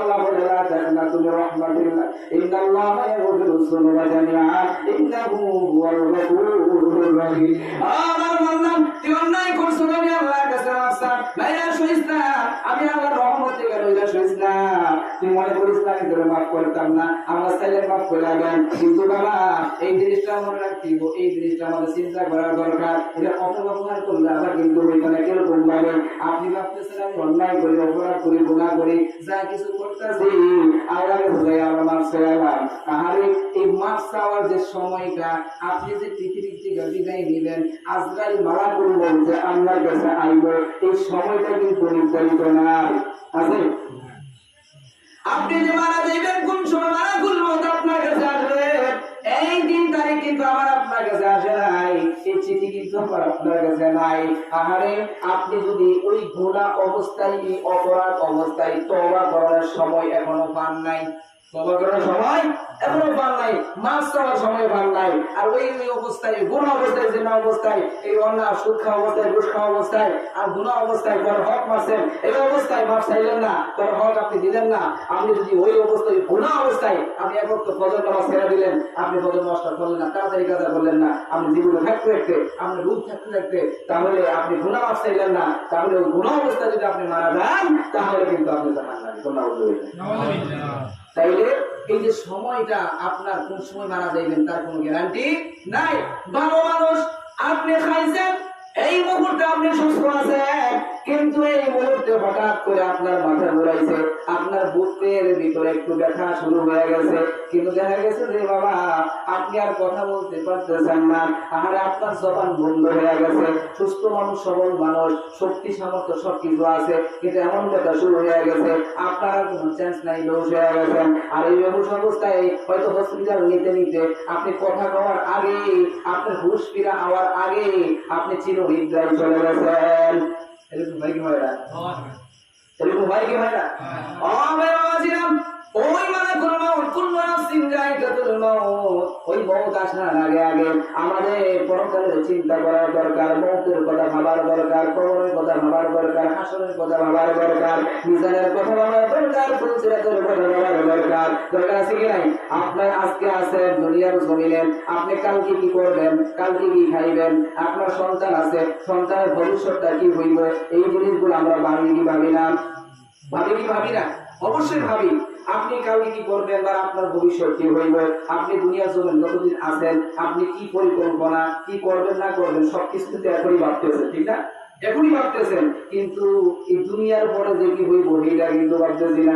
আল্লাহ বলে লা তাকনাতু মির রাহমাতিল্লাহ ইন্নাল্লাহা ইয়াগফিরুয যুনুবা জামিআ ইন্নাহু হুয়াল গফুরুর রহিম। আমার বান্দা তুই অন্যায় করছিস, আমি আল্লাহর কাছে মাফ চা। ভাইয়া শুনিস না, আমি আল্লাহর রহমত থেকে রইলা শুনিস না। তুই মনে করিস না আমি তোরে মাফ করতাম না, আল্লাহ চাইলে মাফ করে দেন। কিন্তু বাবা এই জিনিসটা মনে রাখবো, এই জিনিসটা আমাদের চিন্তা করা দরকার। এটা অপব্যবহার করলে আবার কিন্তু ওইখানে কিরকম ভাবে আপনি ভাবতেছেন আমি অন্যায় করি, অপরাধ করি, গুনাহ করি, যা কিছু করতেছি আল্লাহর কাছে আল্লাহ মাফ চাইলাম। আরে এই মাফ চাওয়ার যে সময়টা আপনি যে পৃথিবীর থেকে বিদায় নিবেন, আজরাইল মালাকুল মউত যে আল্লাহর কাছে আইব, এই সময়টা কিন্তু নির্ধারিত না। আছে আপনি যে মারা যাইবেন, কোন সময় মালাকুল মউত আপনার কাছে আসবে এই দিন তারিখ কিন্তু আমার আপনার কাছে আসে নাই, এই চিঠি কিন্তু আমার আপনার কাছে নাই। আহারে আপনি যদি ওই গুনাহ অবস্থায়, এই অপরাধ অবস্থায় তওবা করার সময় এখনো পান নাই, তওবা করার সময় এখনো পান নাই, মাফ চাওয়ার সময় পান নাই, আর ওই অবস্থায় গুনাহ অবস্থায়, জিনা অবস্থায়, এই অন্যায় সুদ খাওয়া অবস্থায়, ঘুষ খাওয়া অবস্থায়, আর গুনাহ অবস্থায় তার হক মারছেন, এই অবস্থায় মাফ চাইলেন না, তার হক আপনি দিলেন না। আপনি যদি ওই অবস্থায় গুনাহ অবস্থায় আপনি এক ওয়াক্ত ফজর নামাজ ছেড়ে দিলেন, আপনি ফজর নামাজটা করলেন না, তাড়াতাড়ি কাজা করলেন না, আপনি জীবনে থাকতে থাকতে, আপনি রূপ থাকতে থাকতে, তাহলে আপনি গুনাহ মাফ চাইলেন না, তাহলে ওই গুনাহ অবস্থায় যদি আপনি মারা যান তাহলে কিন্তু আপনি জাহান্নামী। তাইলে এই যে সময়টা আপনার কোন সময় মারা যাইবেন তার কোনো গ্যারান্টি নাই। ভালো মানুষ আপনি খাইছেন, এই মুহূর্তে আপনি সুস্থ আছেন, কিন্তু এই মুহূর্তে হঠাৎ করে আপনার মাথা ঘুরাইছে, আপনার বুকের ভিতরে একটু ব্যথা শুরু হয়ে গেছে, কিন্তু দেখা গেছে যে বাবা আপনি আর কথা বলতে পারতেছেন না, আর আপনার জবান বন্ধ হয়ে গেছে। সুস্থ মানুষ, সবল মানুষ, শক্তি সামর্থ্য সবকিছু আছে, কিন্তু এমন ব্যথা শুরু হয়ে গেছে আপনার আর কোনো চান্স নাই, বেহুশ হয়ে গেছেন। আর এই বেহুশ অবস্থায় হয়তো হসপিটাল নিতে নিতে আপনি কথা কওয়ার আগে, আপনার হুশ ফিরা হওয়ার আগে আপনি চিরনিদ্রায় চলে গেছেন। এরকম হয় কি হয় না? এরকম হয় কি হয় না? ওই মালাকুল মউত কুল্লু নাফসিন যায়িকাতুল মউত, ওই মউত আসার আগে আগে আমাদের পরকালের চিন্তা করার দরকার, মউতের কথা ভাবার দরকার, কবরের কথা ভাবার দরকার, হাসরের কথা ভাবার দরকার, মিজানের কথা ভাবার দরকার, ফুলসিরাতের কথা ভাবার দরকার। দরকার আছে কি নাই? আপনার আজকে আছে দুনিয়ার জমিনে, আপনি কালকে কি করবেন, কালকে কি খাইবেন, আপনার সন্তান আছে, সন্তানের ভবিষ্যৎটা কি হইব, এই জিনিসগুলো আমরা ভাবি কি ভাবি না? ভাবি কি ভাবি না? অবশ্যই ভাবি। আপনি কালকে কি করবেন বা আপনার ভবিষ্যৎ কি হইবে, আপনি দুনিয়ার জন্য যতদিন আছেন আপনি কি পরিকল্পনা, কি করবেন না করবেন সবকিছু কিন্তু এখনই ভাবতেছেন, ঠিক না? এখনই ভাবতেছেন, কিন্তু এই দুনিয়ার পরে যে কি হইব এটা কিন্তু ভাবতেছি না।